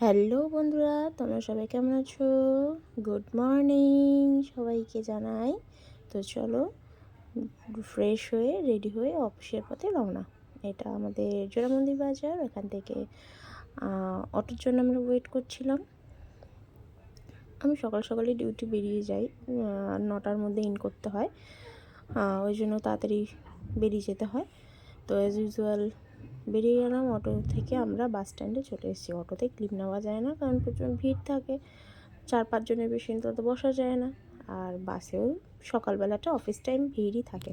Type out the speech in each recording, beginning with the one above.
Hello বন্ধুরা, তোমরা সবাই কেমন আছো? গুড মর্নিং সবাইকে জানাই। তো চলো ফ্রেশ হয়ে রেডি হয়ে অফিসের পথে রওনা। এটা আমাদের জোড়ামন্দির বাজার। এখান থেকে অটোর জন্য আমরা ওয়েট করছিলাম। আমি সকাল সকালে ডিউটি বেরিয়ে যাই, 9টার মধ্যে ইন করতে হয়। ওই জন্য তাড়াতাড়ি বেরিয়ে যেতে হয়। তো অ্যাজ ইউজুয়াল বেরিয়ে গেলাম। অটো থেকে আমরা বাস স্ট্যান্ডে চলে এসেছি। অটোতে ক্লিপ নেওয়া যায় না, কারণ প্রচুর ভিড় থাকে। 4-5 জনের বেশি তত বসা যায় না। আর বাসেও সকালবেলাটা অফিস টাইম ভিড়ই থাকে।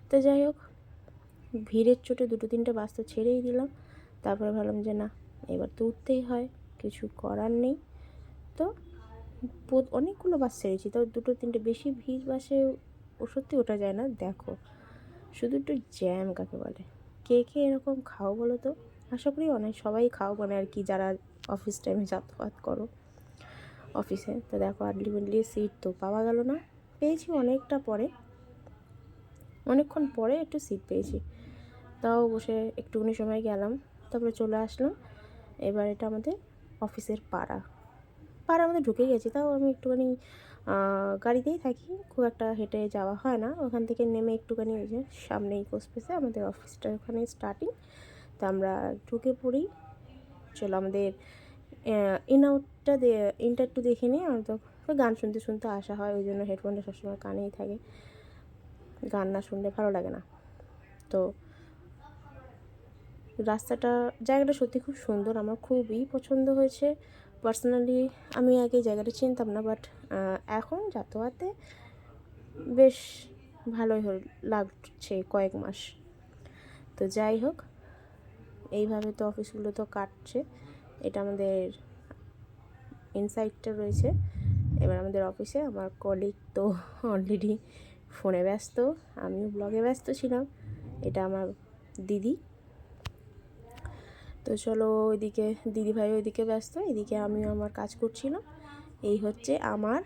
তো যাই হোক, ভিড়ের চোটে 2-3টে বাস তো ছেড়েই দিলাম। তারপরে ভাবলাম যে না, এবার তো উঠতেই হয়, কিছু করার নেই। তো অনেকগুলো বাস ছেড়েছি, তাও 2-3টে বেশি ভিড় বাসে সত্যি ওঠা যায় না। দেখো শুধু একটু জ্যাম কাকে বলে। কে কে এরকম খাও বলো তো? আশা করি সবাই খাও, মানে আর কি, যারা অফিস টাইমে যাতায়াত করো অফিসে। তো দেখো আর্লি সিট তো পাওয়া গেল না। পেয়েছি অনেকক্ষণ পরে একটু সিট পেয়েছি। তাও বসে একটুখানি সময় গেলাম, তারপরে চলে আসলাম। এবার এটা আমাদের অফিসের পাড়া আমাদের ঢুকে গেছি। তাও আমি একটুখানি গাড়িতেই থাকি, খুব একটা হেঁটে যাওয়া হয় না। ওখান থেকে নেমে একটুখানি ওই যে সামনে ইকো স্পেসে আমাদের অফিসটা, ওখানে স্টার্টিং। তো আমরা ঢুকে পড়ি। চলো আমাদের ইনটা একটু দেখে নিই। আমার তো গান শুনতে শুনতে আসা হয়, ওই জন্য হেডফোনটা সবসময় কানেই থাকে। গান না শুনলে ভালো লাগে না। তো জায়গাটা সত্যি খুব সুন্দর, আমার খুবই পছন্দ হয়েছে পার্সোনালি। আমি আগে জায়গাটা চিনতাম না, বাট এখন যাতায়াতে বেশ ভালোই লাগছে কয়েক মাস। তো যাই হোক, এইভাবে তো অফিসগুলো তো কাটছে। এটা আমাদের ইনসাইডটা রয়েছে। এবার আমাদের অফিসে আমার কলিগ তো অলরেডি ফোনে ব্যস্ত, আমিও ব্লগে ব্যস্ত ছিলাম। এটা আমার দিদি। তো চলো, ওইদিকে দিদিভাই ওইদিকে ব্যস্ত, এদিকে আমিও আমার কাজ করছিলাম। এই হচ্ছে আমার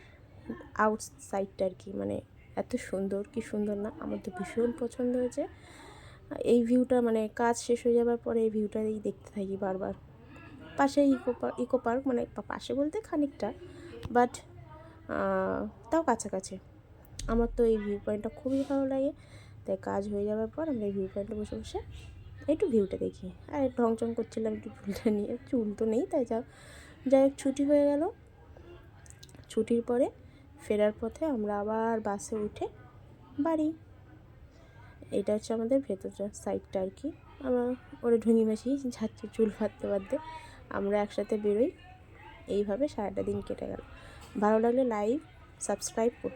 আউটসাইডটা আর কি, মানে এত সুন্দর, কি সুন্দর না? আমার তো ভীষণ পছন্দ হয়েছে এই ভিউটা। মানে কাজ শেষ হয়ে যাবার পরে এই ভিউটাই দেখতে থাকি বারবার। পাশে ইকো পার্ক, মানে পাশে বলতে খানিকটা, বাট তাও কাছাকাছি। আমার তো এই ভিউ পয়েন্টটা খুবই ভালো লাগে। তাই কাজ হয়ে যাওয়ার পর আমরা এই ভিউ পয়েন্টে বসে বসে একটু ভিউটা দেখি। আর ঢংচং করছিলাম একটু চুলটা নিয়ে। চুল তো নেই, তাই যাই হোক ছুটি হয়ে গেল। ছুটির পরে ফেরার পথে আমরা আবার বাসে উঠে বাড়ি। এটা হচ্ছে আমাদের ভেতরটা সাইডটা আর কি। আমরা ওরা ঢুঙি মাসি যাচ্ছে চুল বাঁধতে বাঁধতে, আমরা একসাথে বেরোই। এইভাবে সারাটা দিন কেটে গেল। ভালো লাগলে লাইক সাবস্ক্রাইব করতে